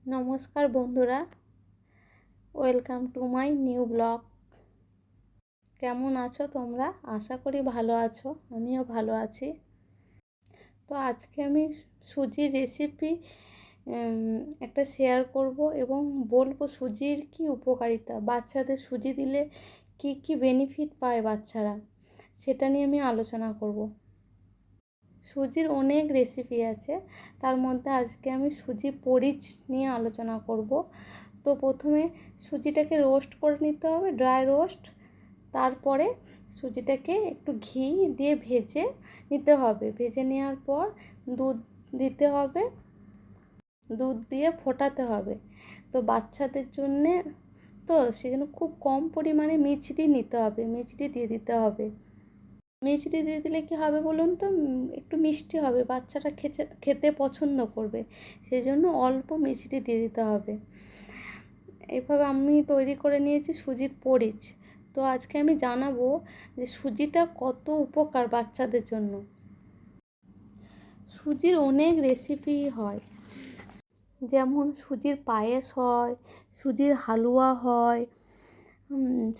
নমস্কার বন্ধুরা, welcome to my new blog. কেমন আছো তোমরা? আশা করি ভালো আছো, আমিও ভালো আছি। তো আজকে আমি সুজির রেসিপি একটা শেয়ার করব এবং বলবো সুজির কি উপকারিতা, বাচ্চাদের সুজি দিলে কি কি বেনিফিট পায় বাচ্চারা, সেটা নিয়ে আমি আলোচনা করব। সুজির অনেক রেসিপি আছে, তার মধ্যে আজকে আমি সুজি পরিচ নিয়ে আলোচনা করব। তো প্রথমে সুজিটাকে রোস্ট করে নিতে হবে, ড্রাই রোস্ট। তারপরে সুজিটাকে একটু ঘি দিয়ে ভেজে নিতে হবে। ভেজে নেওয়ার পর দুধ দিতে হবে, দুধ দিয়ে ফোটাতে হবে। তো বাচ্চাদের জন্যে তো সেজন্য খুব কম পরিমাণে মিছরি নিতে হবে, মিছরি দিয়ে দিতে হবে। মিছরি দিয়ে দিলে কী হবে বলুন তো, একটু মিষ্টি হবে, বাচ্চারা খেতে পছন্দ করবে, সেই জন্য অল্প মিছরি দিয়ে দিতে হবে। এইভাবে আমি তৈরি করে নিয়েছি সুজির পরিচ। তো আজকে আমি জানাবো যে সুজিটা কত উপকার বাচ্চাদের জন্য। সুজির অনেক রেসিপি হয়, যেমন সুজির পায়েস হয়, সুজির হালুয়া হয়,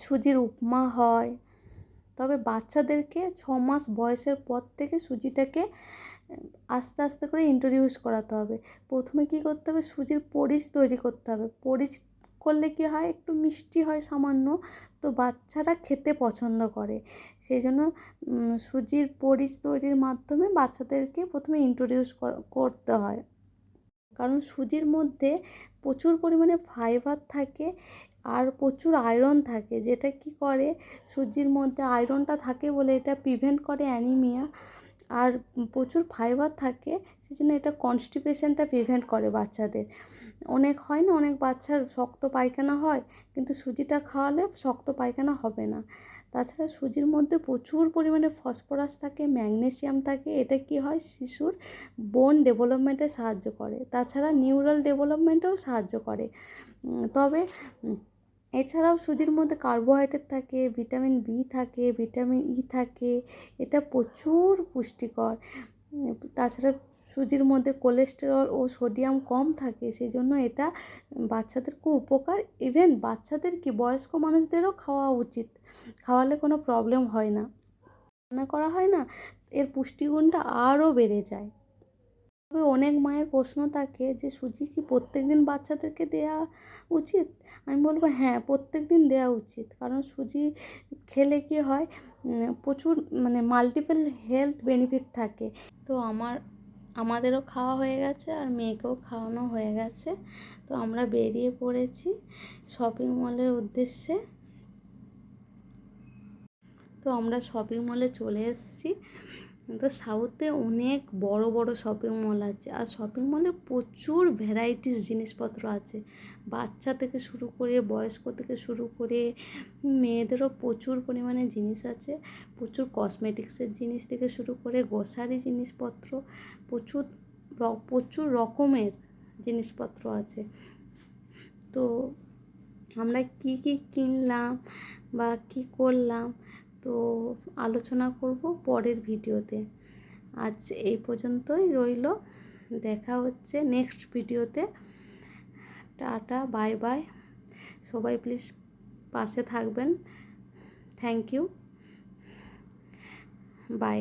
সুজির উপমা হয়। তবে বাচ্চাদেরকে 6 মাস বয়সের পর থেকে সুজিটাকে আস্তে আস্তে করে ইন্ট্রোডিউস করাতে হবে। প্রথমে কী করতে হবে, সুজির পরিচ তৈরি করতে হবে। পরিচ করলে কী হয়, একটু মিষ্টি হয় সামান্য, তো বাচ্চারা খেতে পছন্দ করে। সেই জন্য সুজির পরিচ তৈরির মাধ্যমে বাচ্চাদেরকে প্রথমে ইন্ট্রোডিউস করতে হয়। কারণ সুজির মধ্যে প্রচুর পরিমাণে ফাইবার থাকে আর প্রচুর আয়রন থাকে, যেটা কি করে, সুজির মধ্যে আয়রনটা থাকে বলে এটা প্রিভেন্ট করে অ্যানিমিয়া। আর প্রচুর ফাইবার থাকে, সেজন্য এটা কনস্টিপেশনটা প্রিভেন্ট করে বাচ্চাদের। অনেক হয় না, অনেক বাচ্চার শক্ত পায়খানা হয়, কিন্তু সুজিটা খাওয়ালে শক্ত পায়খানা হবে না। তাছাড়া সুজির মধ্যে প্রচুর পরিমাণে ফসফরাস থাকে, ম্যাগনেসিয়াম থাকে। এটা কি হয়, শিশুর বোন ডেভেলপমেন্টে সাহায্য করে, তাছাড়া নিউরাল ডেভেলপমেন্টেও সাহায্য করে। তবে এছাড়াও সুজির মধ্যে কার্বোহাইড্রেট থাকে, ভিটামিন বি থাকে, ভিটামিন ই থাকে। এটা প্রচুর পুষ্টিকর। তাছাড়া সুজির মধ্যে কোলেস্টেরল ও সোডিয়াম কম থাকে, সেই জন্য এটা বাচ্চাদের খুব উপকার। ইভেন বাচ্চাদের কি, বয়স্ক মানুষদেরও খাওয়া উচিত, খাওয়ালে কোনো প্রবলেম হয় না, রান্না করা হয় না, এর পুষ্টিগুণটা আরও বেড়ে যায়। তবে অনেক মায়ের প্রশ্ন থাকে যে সুজি কি প্রত্যেক দিন বাচ্চাদেরকে দেওয়া উচিত? আমি বলবো হ্যাঁ, প্রত্যেক দিন দেওয়া উচিত। কারণ সুজি খেলে কি হয়, প্রচুর মাল্টিপল হেলথ বেনিফিট থাকে। তো আমাদেরও খাওয়া হয়ে গেছে আর মেয়েকেও খাওয়ানো হয়ে গেছে। তো আমরা বেরিয়ে পড়েছি শপিং মলের উদ্দেশ্যে। তো আমরা শপিং মলে চলে এসেছি। তো সাউথে অনেক বড় বড় শপিং মল আছে, আর শপিং মলে প্রচুর ভ্যারাইটিস জিনিসপত্র আছে। বাচ্চা থেকে শুরু করে, বয়স্ক থেকে শুরু করে, মেয়েদেরও প্রচুর পরিমাণে জিনিস আছে। প্রচুর কসমেটিক্সের জিনিস থেকে শুরু করে গ্রোসারি জিনিসপত্র, প্রচুর প্রচুর রকমের জিনিসপত্র আছে। তো আমরা কি কি কিনলাম বা কি করলাম, তো আলোচনা করব পরের ভিডিওতে। আজ এই পর্যন্তই রইল, দেখা হচ্ছে নেক্সট ভিডিওতে। Tata, bye bye. সবাই প্লিজ পাশে থাকবেন। Thank you, by.